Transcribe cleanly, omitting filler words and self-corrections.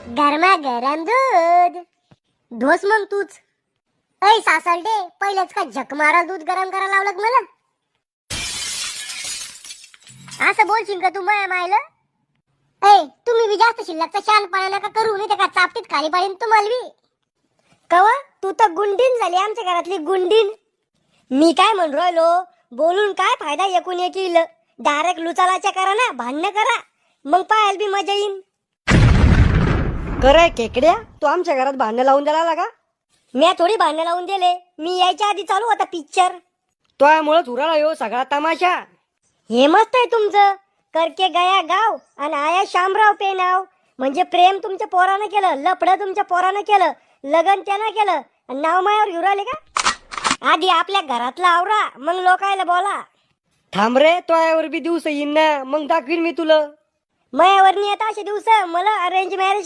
गरमा गरम दूध ढोस मग तूच. ऐ सासलडे, पहिलेच का झक मारा दूध गरम करायला लावलं का मला? असं बोलशील का तू माया मायला? ऐ तुम्ही बी जास्त शिल्लकचा शानपणा नका करू, नाही तर का चापटीत खाली पाडीन तुम्हाला बी. कवा तू तर गुंडीन झाली आमच्या घरातली गुंडीन. मी काय म्हण राहिलो, बोलून काय फायदा एकूण एक येईल. डायरेक्ट लुचालाच्या करा ना, भांडणं करा, मग पाहायला बी मजा येईन. कराय केकड्या, तू आमच्या घरात भांडण लावून द्यायला का? मी थोडी भांडणं लावून दिले, मी यायच्या आधी चालू होता पिक्चर. त्यामुळेच उराला येऊ सगळा तमाशा. हे मस्त आहे तुमचं, करके गया गाव आणि आया शामराव पे नाव. म्हणजे प्रेम तुमच्या पोरानं केलं, लपडं तुमच्या पोरानं केलं, लगन त्यानं केलं, आणि नाव मायावर घेऊन राहिले का? आधी आपल्या घरातला आवरा, मग लोकायला बोला. थांब रे, तोयावर बी दिवस येईन ना, मग दाखवीन मी तुला. मायावर नाही येत असे दिवस. मला अरेंज मॅरेज